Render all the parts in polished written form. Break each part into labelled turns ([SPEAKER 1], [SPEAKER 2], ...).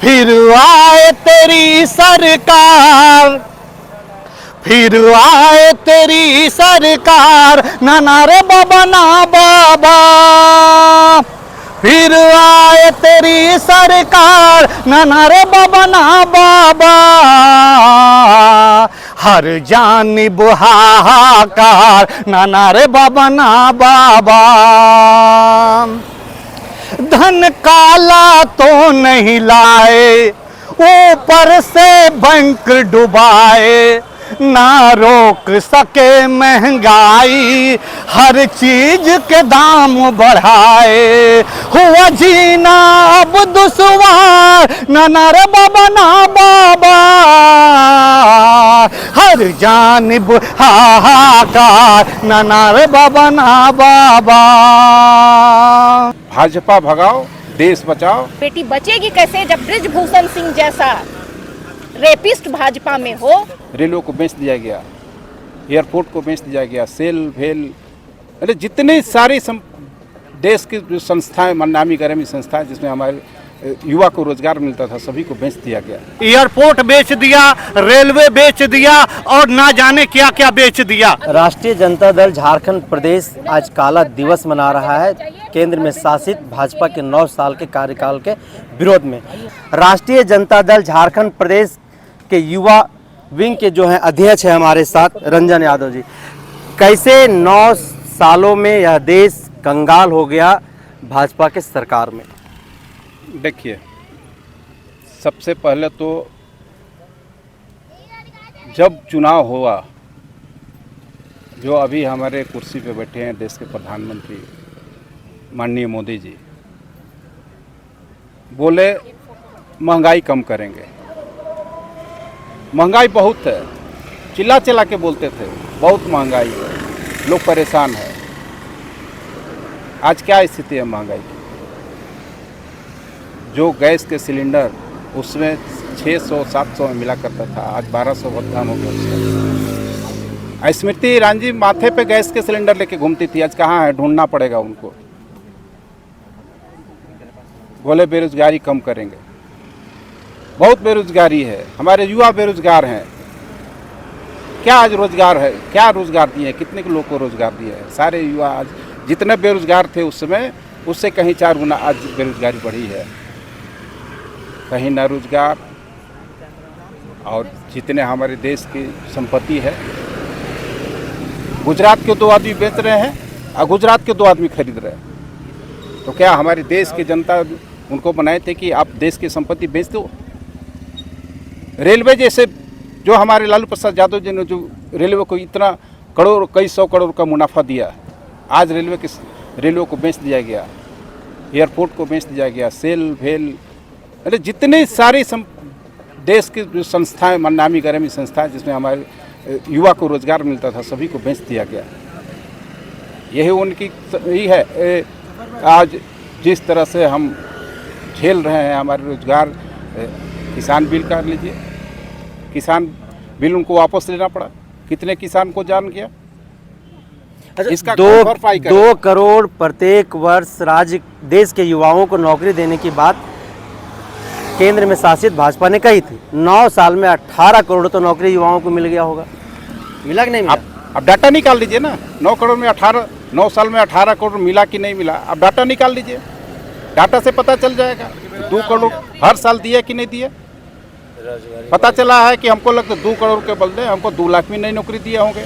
[SPEAKER 1] फिर आए तेरी सरकार, फिर आए तेरी सरकार, ना ना रे बाबा ना बाबा। फिर आए तेरी सरकार, ना ना रे बाबा ना बाबा। हर जानिब हाहाकार, ना ना रे बाबा ना बाबा। धन काला तो नहीं लाए, ऊपर से बैंक डुबाए, ना रोक सके महंगाई, हर चीज के दाम बढ़ाए। हुआ जीना अब दुश्वार, ना ना रे बाबा ना बाबा। हर जानिब हाहाकार, ना ना रे बाबा ना बाबा।
[SPEAKER 2] भाजपा भगाओ, देश बचाओ।
[SPEAKER 3] बेटी बचेगी कैसे जब बृजभूषण सिंह जैसा रेपिस्ट भाजपा में हो।
[SPEAKER 2] रेलवे को बेच दिया गया, एयरपोर्ट को बेच दिया गया, सेल भेल, अरे जितने सारी देश की जो संस्थाएं, नामी गिरामी संस्थाएं जिसमें हमारे युवा को रोजगार मिलता था, सभी को बेच दिया गया।
[SPEAKER 1] एयरपोर्ट बेच दिया, रेलवे बेच दिया और ना जाने क्या क्या बेच दिया।
[SPEAKER 4] राष्ट्रीय जनता दल झारखंड प्रदेश आज काला दिवस मना रहा है केंद्र में शासित भाजपा के 9 साल के कार्यकाल के विरोध में। राष्ट्रीय जनता दल झारखंड प्रदेश के युवा विंग के जो हैं अध्यक्ष हैं हमारे साथ रंजन यादव जी। कैसे 9 सालों में यह देश कंगाल हो गया भाजपा के सरकार में?
[SPEAKER 2] देखिए, सबसे पहले तो जब चुनाव हुआ, जो अभी हमारे कुर्सी पे बैठे हैं देश के प्रधानमंत्री माननीय मोदी जी, बोले महंगाई कम करेंगे। महंगाई बहुत है, चिल्ला चिल्ला के बोलते थे बहुत महंगाई है, लोग परेशान है। आज क्या स्थिति है महंगाई की? जो गैस के सिलेंडर उसमें 600-700 में मिला करता था, आज 1200 भुगतान हो गया। स्मृति ईरानी जी माथे पे गैस के सिलेंडर लेके घूमती थी, आज कहाँ है? ढूंढना पड़ेगा उनको। बोले बेरोजगारी कम करेंगे। बहुत बेरोजगारी है, हमारे युवा बेरोजगार हैं। क्या आज रोजगार है? क्या रोजगार दिए? कितने के लोग को रोजगार दिए है? सारे युवा आज जितने बेरोजगार थे उस समय, उससे कहीं 4 गुना आज बेरोजगारी बढ़ी है। कहीं न रोजगार, और जितने हमारे देश की संपत्ति है, गुजरात के 2 आदमी बेच रहे हैं और गुजरात के 2 आदमी खरीद रहे हैं। तो क्या हमारी देश की जनता उनको बनाए थे कि आप देश की संपत्ति बेच दो? रेलवे जैसे जो हमारे लालू प्रसाद यादव जी ने जो रेलवे को इतना करोड़, कई 100 करोड़ का मुनाफा दिया, आज रेलवे को बेच दिया गया, एयरपोर्ट को बेच दिया गया, सेल भेल, अरे जितने सारी देश की जो संस्थाएं, नामी गिरामी संस्थाएं जिसमें हमारे युवा को रोजगार मिलता था, सभी को बेच दिया गया। यही उनकी यही है। आज जिस तरह से हम झेल रहे हैं हमारे रोजगार, किसान बिल कर लीजिए, किसान बिल उनको वापस लेना पड़ा, कितने किसान को जान गया। इसका 2
[SPEAKER 4] करोड़ प्रत्येक वर्ष राज्य देश के युवाओं को नौकरी देने की बात केंद्र में शासित भाजपा ने कही थी। 9 साल में 18 करोड़ तो नौकरी युवाओं को मिल गया होगा, मिला कि नहीं मिला?
[SPEAKER 2] अब डाटा निकाल लीजिए ना, 9 करोड़ में 9 साल में 18 करोड़ मिला कि नहीं मिला? अब डाटा निकाल लीजिए, डाटा से पता चल जाएगा। 2 करोड़ हर साल दिए कि नहीं दिए? पता चला है कि हमको लगता है 2 करोड़ के बदले हमको 2 लाख में नई नौकरी दिए होंगे।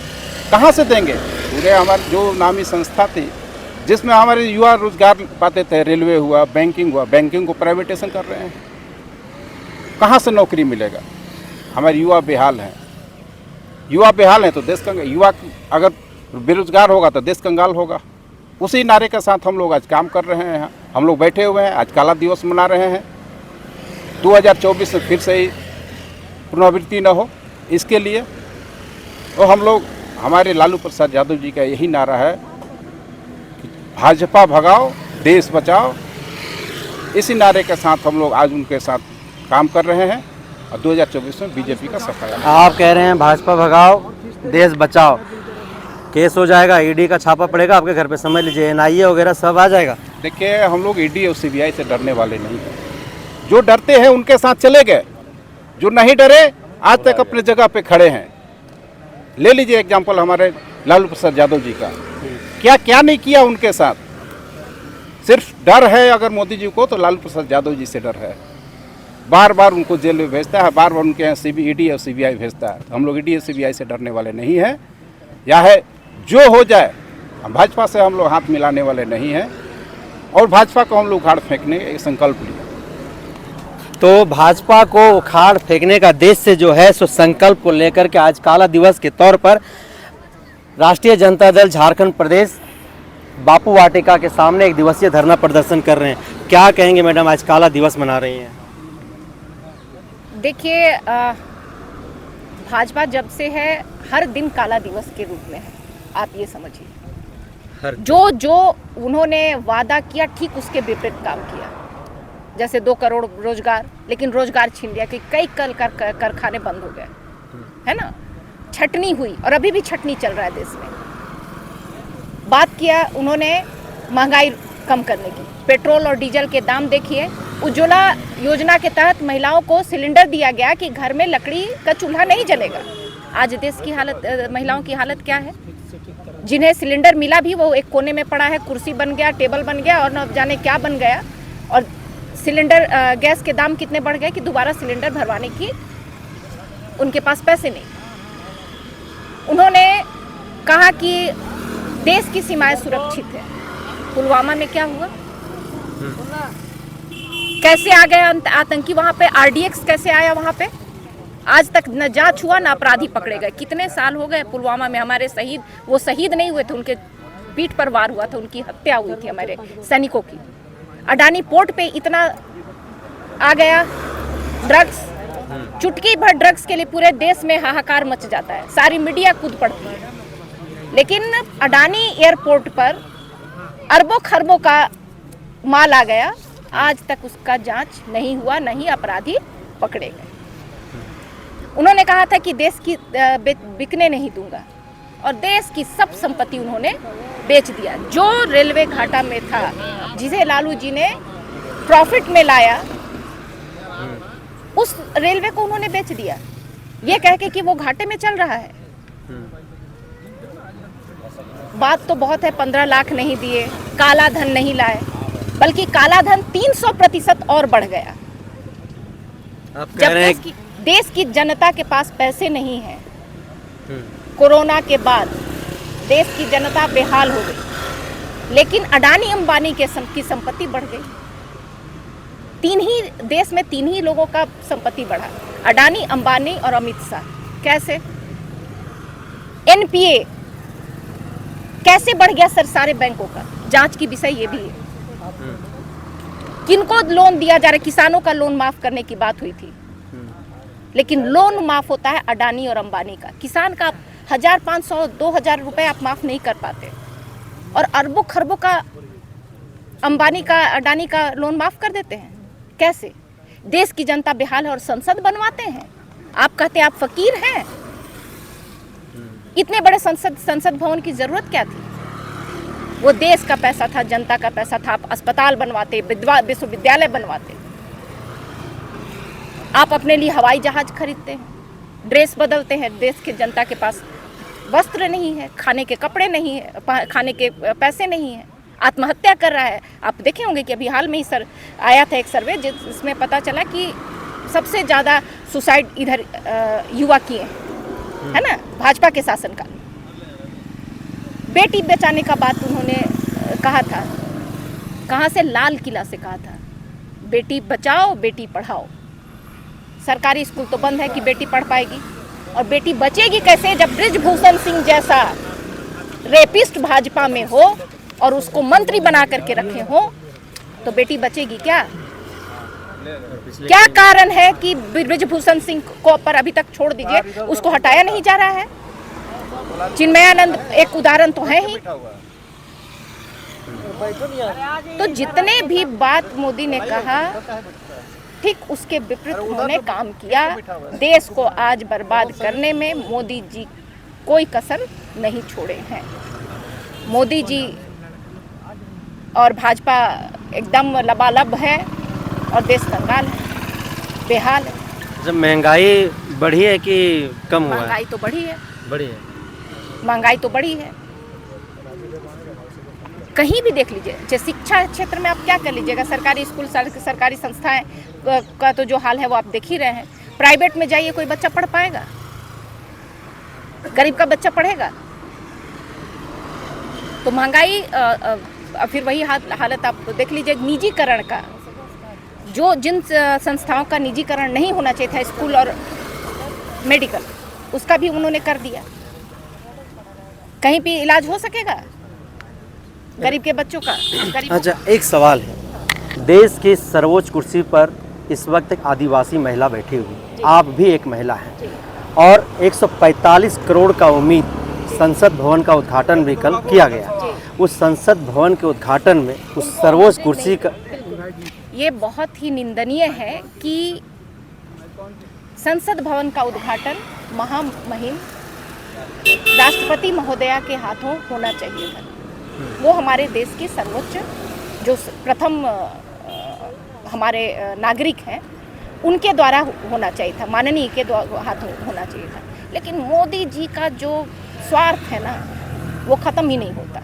[SPEAKER 2] कहाँ से देंगे? पूरे हमारी जो नामी संस्था थी जिसमें हमारे युवा रोजगार पाते थे, रेलवे हुआ, बैंकिंग हुआ, बैंकिंग को प्राइवेटाइजेशन कर रहे हैं। कहाँ से नौकरी मिलेगा? हमारे युवा बेहाल हैं। युवा बेहाल हैं तो देश कंगाल। युवा अगर बेरोजगार होगा तो देश कंगाल होगा। उसी नारे के साथ हम लोग आज काम कर रहे हैं। हम लोग बैठे हुए हैं, आज काला दिवस मना रहे हैं। 2024 में फिर से ही पुनरावृत्ति न हो, इसके लिए तो हम लोग, हमारे लालू प्रसाद यादव जी का यही नारा है कि भाजपा भगाओ, देश बचाओ। इसी नारे के साथ हम लोग आज उनके साथ काम कर रहे हैं और 2024 में बीजेपी का सफाया।
[SPEAKER 4] आप कह रहे हैं भाजपा भगाओ, देश बचाओ, केस हो जाएगा, ईडी का छापा पड़ेगा आपके घर पे, समझ लीजिए एनआईए वगैरह सब आ जाएगा।
[SPEAKER 2] देखिए, हम लोग ईडी और सीबीआई से डरने वाले नहीं हैं। जो डरते हैं उनके साथ चले गए, जो नहीं डरे आज तक अपने जगह पे खड़े हैं। ले लीजिए एग्जाम्पल हमारे लालू प्रसाद यादव जी का, क्या क्या नहीं किया उनके साथ। सिर्फ डर है अगर मोदी जी को, तो लालू प्रसाद यादव जी से डर है। बार बार उनको जेल में भेजता है, बार बार उनके यहाँ ईडी और सीबीआई भेजता है। हम लोग ईडी और सीबीआई से डरने वाले नहीं हैं। या है जो हो जाए, हम भाजपा से हम लोग हाथ मिलाने वाले नहीं हैं और भाजपा को हम लोग उखाड़ फेंकने का संकल्प लिया।
[SPEAKER 4] तो भाजपा को उखाड़ फेंकने का देश से जो है सो संकल्प को लेकर के आज काला दिवस के तौर पर राष्ट्रीय जनता दल झारखंड प्रदेश बापू वाटिका के सामने एक दिवसीय धरना प्रदर्शन कर रहे हैं। क्या कहेंगे मैडम, आज काला दिवस मना रही हैं?
[SPEAKER 3] देखिए, भाजपा जब से है हर दिन काला दिवस के रूप में है, आप ये समझिए। जो उन्होंने वादा किया ठीक उसके विपरीत काम किया। जैसे 2 करोड़ रोजगार, लेकिन रोजगार छीन लिया कि कई कारखाने बंद हो गए, है ना। छटनी हुई और अभी भी छटनी चल रहा है देश में। बात किया उन्होंने महंगाई कम करने की, पेट्रोल और डीजल के दाम देखिए। उज्ज्वला योजना के तहत महिलाओं को सिलेंडर दिया गया कि घर में लकड़ी का चूल्हा नहीं जलेगा। आज देश की हालत, महिलाओं की हालत क्या है? जिन्हें सिलेंडर मिला भी वो एक कोने में पड़ा है, कुर्सी बन गया, टेबल बन गया और न जाने क्या बन गया। और सिलेंडर गैस के दाम कितने बढ़ गए कि दोबारा सिलेंडर भरवाने की उनके पास पैसे नहीं। उन्होंने कहा कि देश की सीमाएं सुरक्षित है। पुलवामा में क्या हुआ? कैसे आ गए आतंकी वहां पे? आरडीएक्स कैसे आया वहां पे? आज तक न जांच हुआ, न अपराधी पकड़े गए। कितने साल हो गए पुलवामा में हमारे शहीद, वो शहीद नहीं हुए थे, उनके पीठ पर वार हुआ था, उनकी हत्या हुई थी हमारे सैनिकों की। अडानी पोर्ट पे इतना आ गया ड्रग्स, चुटकी भर ड्रग्स के लिए पूरे देश में हाहाकार मच जाता है, सारी मीडिया कूद पड़ती है। लेकिन अडानी एयरपोर्ट पर अरबों खरबों का माल आ गया, आज तक उसका जांच नहीं हुआ, नहीं अपराधी पकड़े गए। उन्होंने कहा था कि देश की बिकने नहीं दूंगा और देश की सब संपत्ति उन्होंने बेच दिया। जो रेलवे घाटा में था, जिसे लालू जी ने प्रॉफिट में लाया, उस रेलवे को उन्होंने बेच दिया, ये कह के कि वो घाटे में चल रहा है। बात तो बहुत है, 15 लाख नहीं दिए, काला धन नहीं लाए, बल्कि काला धन 300% और बढ़ गया।
[SPEAKER 4] आप कह रहे हैं
[SPEAKER 3] जब देश की जनता के पास पैसे नहीं है, कोरोना के बाद देश की जनता बेहाल हो गई, लेकिन अडानी अंबानी की संपत्ति बढ़ गई। देश में 3 ही लोगों का संपत्ति बढ़ा, अडानी, अंबानी और अमित शाह। कैसे? एनपीए कैसे बढ़ गया सर सारे बैंकों का? जांच की विषय ये भी है। किनको लोन दिया जा रहा है? किसानों का लोन माफ करने की बात हुई थी, लेकिन लोन माफ होता है अडानी और अंबानी का। किसान का 1500, 2000 रुपए आप माफ नहीं कर पाते, और अरबों खरबों का अंबानी का, अडानी का लोन माफ कर देते हैं। कैसे? देश की जनता बेहाल है और संसद बनवाते हैं। आप कहते हैं आप फकीर हैं। इतने बड़े संसद भवन की जरूरत क्या थी? वो देश का पैसा था, जनता का पैसा था। आप अस्पताल बनवाते, विश्वविद्यालय बनवाते। आप अपने लिए हवाई जहाज खरीदते हैं, ड्रेस बदलते हैं। देश के जनता के पास वस्त्र नहीं है, खाने के कपड़े नहीं है, खाने के पैसे नहीं है, आत्महत्या कर रहा है। आप देखे होंगे कि अभी हाल में ही आया था एक सर्वे जिसमें पता चला कि सबसे ज़्यादा सुसाइड इधर युवा किए हैं, है ना, भाजपा के शासनकाल में। बेटी बचाने का बात उन्होंने कहा था, कहाँ से? लाल किला से कहा था, बेटी बचाओ बेटी पढ़ाओ। सरकारी स्कूल तो बंद है कि बेटी पढ़ पाएगी, और बेटी बचेगी कैसे जब बृजभूषण सिंह जैसा रेपिस्ट भाजपा में हो और उसको मंत्री बना करके रखे हो, तो बेटी बचेगी क्या? क्या कारण है कि बृजभूषण सिंह को पर अभी तक छोड़ दीजिए, उसको हटाया नहीं जा रहा है? चिन्मयानंद एक उदाहरण तो है ही। तो जितने भी बात मोदी ने कहा, ठीक उसके विपरीत उन्होंने काम किया। देश को आज बर्बाद करने में मोदी जी कोई कसर नहीं छोड़े हैं। मोदी जी और भाजपा एकदम लबालब है। और देश कंगाल है, बेहाल है।
[SPEAKER 4] जब महंगाई बढ़ी है कि कम हुआ है?
[SPEAKER 3] महंगाई तो बढ़ी है,
[SPEAKER 4] बढ़ी है।
[SPEAKER 3] महंगाई तो बढ़ी है। कहीं भी देख लीजिए, जैसे शिक्षा क्षेत्र में आप क्या कर लीजिएगा, सरकारी स्कूल, सरकारी संस्थाएं का तो जो हाल है वो आप देख ही रहे हैं। प्राइवेट में जाइए, कोई बच्चा पढ़ पाएगा? गरीब का बच्चा पढ़ेगा? तो महंगाई, फिर वही हालत आप देख लीजिए निजीकरण का। जो जिन संस्थाओं का निजीकरण नहीं होना चाहिए था, स्कूल और मेडिकल, उसका भी उन्होंने कर दिया। कहीं भी इलाज हो सकेगा गरीब के बच्चों का?
[SPEAKER 4] अच्छा, एक सवाल है। देश की सर्वोच्च कुर्सी पर इस वक्त एक आदिवासी महिला बैठी हुई, आप भी एक महिला हैं, और 145 करोड़ का उम्मीद संसद भवन का उद्घाटन भी कल किया गया। उस संसद भवन के उद्घाटन में उस सर्वोच्च कुर्सी का,
[SPEAKER 3] ये बहुत ही निंदनीय है कि संसद भवन का उद्घाटन महामहिम राष्ट्रपति महोदया के हाथों होना चाहिए था। वो हमारे देश की सर्वोच्च जो प्रथम हमारे नागरिक हैं, उनके द्वारा होना चाहिए था, माननीय के हाथों होना चाहिए था। लेकिन मोदी जी का जो स्वार्थ है ना, वो ख़त्म ही नहीं होता।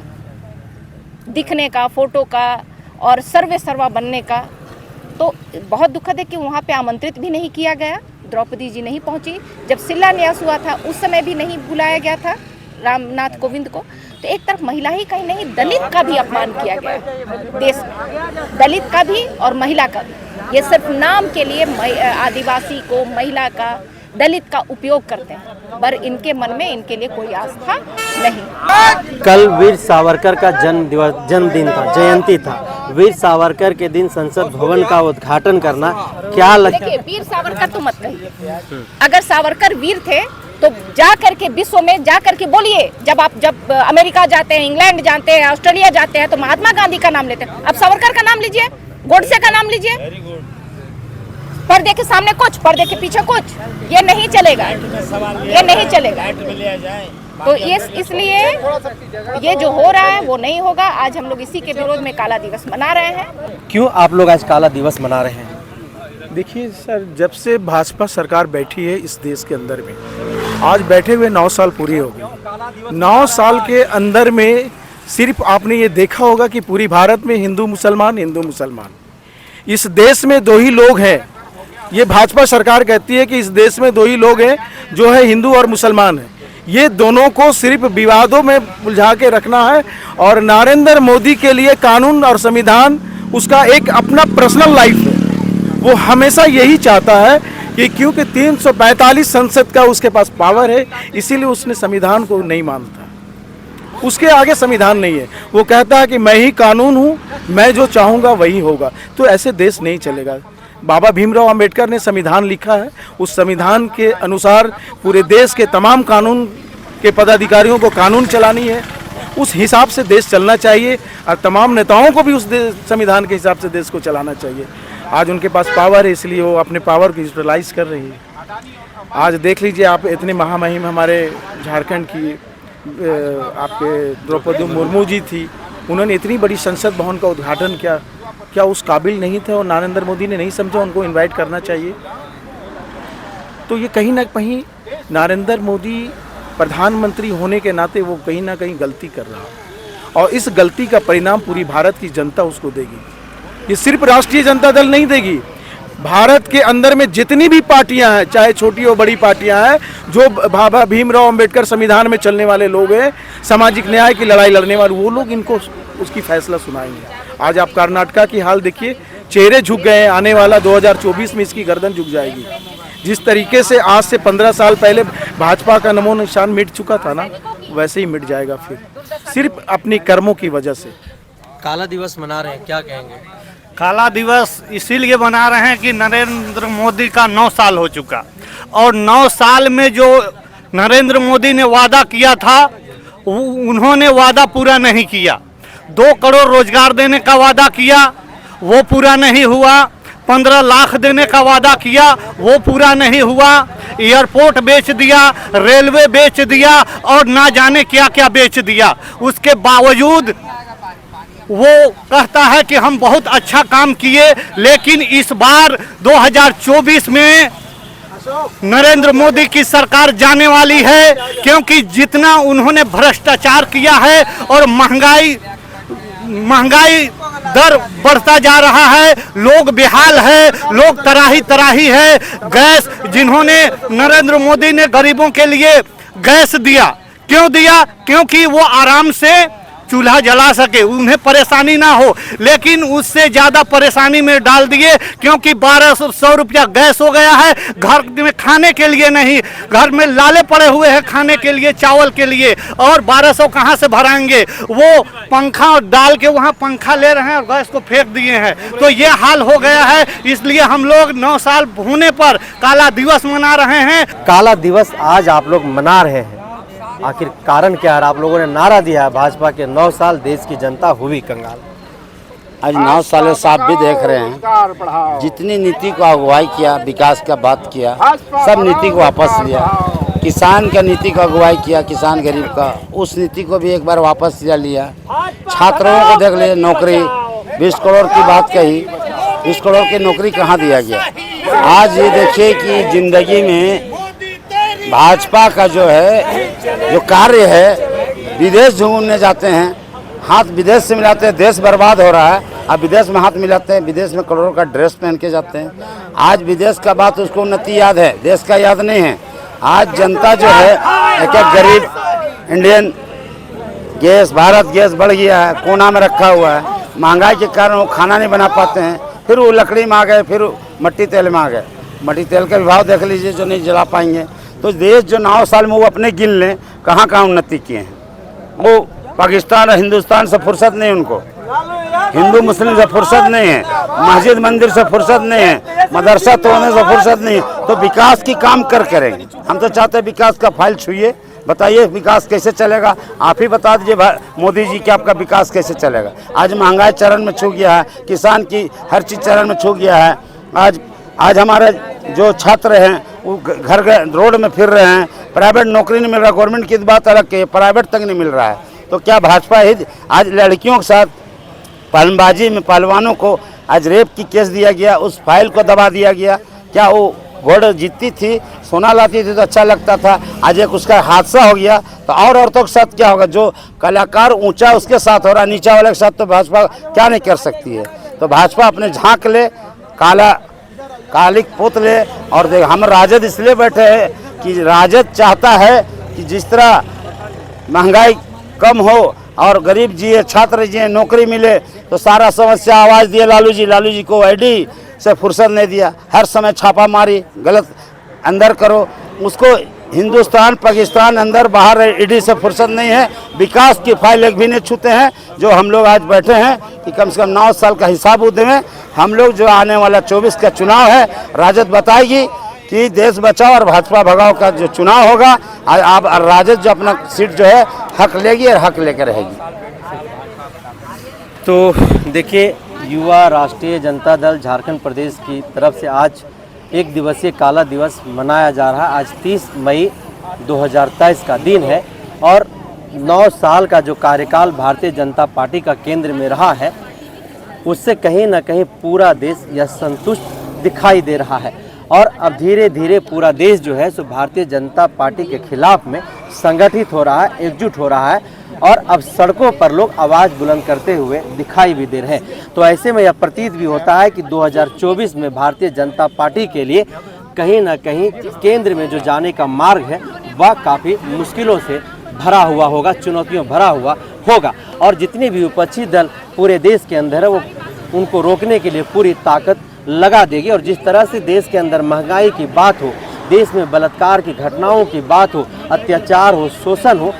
[SPEAKER 3] दिखने का, फोटो का और सर्वे सर्वा बनने का। तो बहुत दुखद है कि वहाँ पे आमंत्रित भी नहीं किया गया, द्रौपदी जी नहीं पहुँची। जब शिलान्यास हुआ था उस समय भी नहीं बुलाया गया था रामनाथ कोविंद को। तो एक तरफ महिला ही कहीं नहीं, दलित का भी अपमान किया गया देश में, दलित का भी और महिला का भी। ये सिर्फ नाम के लिए आदिवासी को, महिला का, दलित का उपयोग करते हैं, पर इनके मन में इनके लिए कोई आस्था नहीं।
[SPEAKER 4] कल वीर सावरकर का जन्मदिन था, जयंती था। वीर सावरकर के दिन संसद भवन का उद्घाटन करना क्या लगता है?
[SPEAKER 3] देखिए, वीर सावरकर तो मत कहिए। अगर सावरकर वीर थे तो जा करके विश्व में जा करके बोलिए। जब अमेरिका जाते हैं, इंग्लैंड जाते हैं, ऑस्ट्रेलिया जाते हैं, तो महात्मा गांधी का नाम लेते हैं। अब सावरकर का नाम लीजिए, गोडसे का नाम लीजिए। पर्दे के सामने कुछ, पर्दे के पीछे कुछ, ये नहीं चलेगा, ये नहीं चलेगा। तो ये इसलिए ये जो हो रहा है वो नहीं होगा। आज हम लोग इसी के विरोध में काला दिवस मना रहे हैं।
[SPEAKER 4] क्यों आप लोग आज काला दिवस मना रहे हैं?
[SPEAKER 5] देखिए सर, जब से भाजपा सरकार बैठी है इस देश के अंदर में, आज बैठे हुए 9 साल पूरे हो गए। 9 साल के अंदर में सिर्फ आपने ये देखा होगा कि पूरी भारत में हिंदू मुसलमान। इस देश में 2 ही लोग हैं। ये भाजपा सरकार कहती है कि इस देश में 2 ही लोग हैं, जो है हिंदू और मुसलमान हैं। ये दोनों को सिर्फ विवादों में उलझा के रखना है। और नरेंद्र मोदी के लिए कानून और संविधान उसका एक अपना पर्सनल लाइफ है। वो हमेशा यही चाहता है कि क्योंकि 345 संसद का उसके पास पावर है, इसीलिए उसने संविधान को नहीं मानता। उसके आगे संविधान नहीं है। वो कहता है कि मैं ही कानून हूँ, मैं जो चाहूँगा वही होगा। तो ऐसे देश नहीं चलेगा। बाबा भीमराव अंबेडकर ने संविधान लिखा है, उस संविधान के अनुसार पूरे देश के तमाम कानून के पदाधिकारियों को कानून चलानी है। उस हिसाब से देश चलना चाहिए और तमाम नेताओं को भी उस संविधान के हिसाब से देश को चलाना चाहिए। आज उनके पास पावर है, इसलिए वो अपने पावर को यूटिलाइज कर रही है। आज देख लीजिए आप, इतने महामहिम हमारे झारखंड की आपके द्रौपदी मुर्मू जी थी, उन्होंने इतनी बड़ी संसद भवन का उद्घाटन किया। क्या उस काबिल नहीं थे और नरेंद्र मोदी ने नहीं समझा उनको इनवाइट करना चाहिए? तो ये कहीं ना कहीं नरेंद्र मोदी प्रधानमंत्री होने के नाते वो कहीं ना कहीं गलती कर रहा है, और इस गलती का परिणाम पूरी भारत की जनता उसको देगी। ये सिर्फ राष्ट्रीय जनता दल नहीं देगी, भारत के अंदर में जितनी भी पार्टियां हैं, चाहे छोटी और बड़ी पार्टियां हैं, जो बाबा भीमराव अंबेडकर संविधान में चलने वाले लोग हैं, सामाजिक न्याय की लड़ाई लड़ने वाले, वो लोग इनको उसकी फैसला सुनाएंगे। आज आप कर्नाटका की हाल देखिए, चेहरे झुक गए हैं। आने वाला 2024 में इसकी गर्दन झुक जाएगी। जिस तरीके से आज से 15 साल पहले भाजपा का नमो निशान मिट चुका था ना, वैसे ही मिट जाएगा फिर, सिर्फ अपनी कर्मों की वजह से।
[SPEAKER 4] काला दिवस मना रहे हैं, क्या कहेंगे?
[SPEAKER 1] काला दिवस इसीलिए मना रहे हैं कि नरेंद्र मोदी का 9 साल हो चुका, और 9 साल में जो नरेंद्र मोदी ने वादा किया था उन्होंने वादा पूरा नहीं किया। 2 करोड़ रोजगार देने का वादा किया, वो पूरा नहीं हुआ। 15 लाख देने का वादा किया, वो पूरा नहीं हुआ। एयरपोर्ट बेच दिया, रेलवे बेच दिया, और ना जाने क्या क्या बेच दिया। उसके बावजूद वो कहता है कि हम बहुत अच्छा काम किए, लेकिन इस बार 2024 में नरेंद्र मोदी की सरकार जाने वाली है, क्योंकि जितना उन्होंने भ्रष्टाचार किया है और महंगाई दर बढ़ता जा रहा है, लोग बेहाल है, लोग तराही तराही है। गैस जिन्होंने नरेंद्र मोदी ने गरीबों के लिए गैस दिया, क्यों दिया? क्योंकि वो आराम से चूल्हा जला सके, उन्हें परेशानी ना हो, लेकिन उससे ज़्यादा परेशानी में डाल दिए, क्योंकि 1200 रुपया गैस हो गया है। घर में खाने के लिए नहीं, घर में लाले पड़े हुए हैं खाने के लिए, चावल के लिए, और 1200 कहाँ से भराएंगे? वो पंखा डाल के वहाँ पंखा ले रहे हैं और गैस को फेंक दिए हैं। तो ये हाल हो गया है, इसलिए हम लोग 9 साल होने पर काला दिवस मना रहे हैं।
[SPEAKER 4] काला दिवस आज आप लोग मना रहे हैं, आखिर कारण क्या है? आप लोगों ने नारा दिया है भाजपा के 9 साल देश की जनता हुई कंगाल।
[SPEAKER 6] आज 9 साल से आप भी देख रहे हैं, जितनी नीति को अगुवाई किया, विकास का बात किया, सब नीति को वापस लिया। किसान का नीति को अगुवाई किया, किसान गरीब का, उस नीति को भी एक बार वापस लिया। छात्रों को देख लिए, नौकरी 20 करोड़ की बात कही, 20 करोड़ की नौकरी कहाँ दिया गया? आज ये देखिए कि जिंदगी में भाजपा का जो है, जो कार्य है, विदेश घूमने जाते हैं, हाथ विदेश से मिलाते हैं, देश बर्बाद हो रहा है, अब विदेश में हाथ मिलाते हैं, विदेश में करोड़ों का ड्रेस पहन के जाते हैं। आज विदेश का बात उसको उन्नति याद है, देश का याद नहीं है। आज जनता जो है, एक एक गरीब इंडियन गैस, भारत गैस बढ़ गया है, कोना में रखा हुआ है, महंगाई के कारण वो खाना नहीं बना पाते हैं, फिर वो लकड़ी में आ गए, फिर मट्टी तेल में आ गए। मट्टी तेल का भाव देख लीजिए, जो नहीं जला पाएंगे। तो देश जो 9 साल में वो अपने गिन लें कहाँ कहाँ उन्नति किए हैं। वो पाकिस्तान और हिंदुस्तान से फुर्सत नहीं, उनको हिंदू मुस्लिम से फुर्सत नहीं है, मस्जिद मंदिर से फुर्सत नहीं है, मदरसा तोड़ने से फुर्सत नहीं है। तो विकास की काम करेंगे। हम तो चाहते हैं विकास का फाइल छुइए, बताइए विकास कैसे चलेगा? आप ही बता दीजिए मोदी जी कि आपका विकास कैसे चलेगा। आज महंगाई चरण में छू गया है, किसान की हर चीज़ चरण में छू गया है। आज हमारे जो छात्र हैं वो घर रोड में फिर रहे हैं, प्राइवेट नौकरी नहीं मिल रहा, गवर्नमेंट की बात अलग है, प्राइवेट तक नहीं मिल रहा है। तो क्या भाजपा ही आज लड़कियों के साथ पहलवानबाजी में पहलवानों को आज रेप की केस दिया गया, उस फाइल को दबा दिया गया? क्या वो घोड़ जीतती थी, सोना लाती थी तो अच्छा लगता था, आज एक उसका हादसा हो गया तो और औरतों के साथ क्या होगा? जो कलाकार ऊंचा उसके साथ हो रहा, नीचा वाले के साथ तो भाजपा क्या नहीं कर सकती है। तो भाजपा अपने झांक ले, कालिक पोत ले। और देख, हम राजद इसलिए बैठे हैं कि राजद चाहता है कि जिस तरह महंगाई कम हो और गरीब जिए, छात्र जिए, नौकरी मिले, तो सारा समस्या आवाज़ दिए लालू जी को आईडी से फुर्सत नहीं दिया, हर समय छापा मारी, गलत अंदर करो उसको। हिंदुस्तान पाकिस्तान अंदर बाहर ईडी से फुर्सत नहीं है, विकास की फाइल एक भी नहीं छूते हैं। जो हम लोग आज बैठे हैं कि कम से कम 9 साल का हिसाब दें हम लोग। जो आने वाला 24 का चुनाव है, राजद बताएगी कि देश बचाओ और भाजपा भगाओ का जो चुनाव होगा, आप राजद जो अपना सीट जो है हक लेगी और हक लेकर रहेगी।
[SPEAKER 4] तो देखिए, युवा राष्ट्रीय जनता दल झारखंड प्रदेश की तरफ से आज 1 दिवसीय काला दिवस मनाया जा रहा है। आज 30 मई 2023 का दिन है और 9 साल का जो कार्यकाल भारतीय जनता पार्टी का केंद्र में रहा है, उससे कहीं ना कहीं पूरा देश यह संतुष्ट दिखाई दे रहा है। और अब धीरे धीरे पूरा देश जो है सो भारतीय जनता पार्टी के खिलाफ में संगठित हो रहा है, एकजुट हो रहा है और अब सड़कों पर लोग आवाज़ बुलंद करते हुए दिखाई भी दे रहे हैं। तो ऐसे में यह प्रतीत भी होता है कि 2024 में भारतीय जनता पार्टी के लिए कहीं ना कहीं केंद्र में जो जाने का मार्ग है वह काफ़ी मुश्किलों से भरा हुआ होगा, चुनौतियों भरा हुआ होगा। और जितने भी विपक्षी दल पूरे देश के अंदर है वो उनको रोकने के लिए पूरी ताकत लगा देगी। और जिस तरह से देश के अंदर महंगाई की बात हो, देश में बलात्कार की घटनाओं की बात हो, अत्याचार हो, शोषण हो,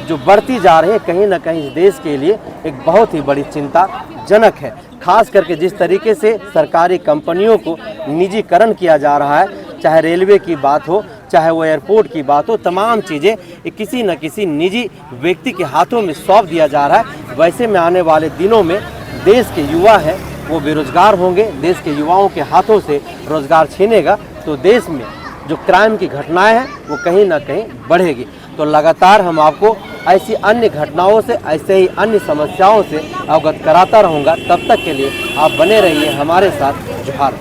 [SPEAKER 4] जो बढ़ती जा रही है, कहीं ना कहीं इस देश के लिए एक बहुत ही बड़ी चिंताजनक है। खास करके जिस तरीके से सरकारी कंपनियों को निजीकरण किया जा रहा है, चाहे रेलवे की बात हो, चाहे वो एयरपोर्ट की बात हो, तमाम चीज़ें किसी न किसी निजी व्यक्ति के हाथों में सौंप दिया जा रहा है। वैसे में आने वाले दिनों में देश के युवा हैं वो बेरोजगार होंगे, देश के युवाओं के हाथों से रोजगार छीनेगा तो देश में जो क्राइम की घटनाएं हैं वो कहीं ना कहीं बढ़ेगी। तो लगातार हम आपको ऐसी अन्य घटनाओं से, ऐसे ही अन्य समस्याओं से अवगत कराता रहूँगा। तब तक के लिए आप बने रहिए हमारे साथ। जोहार।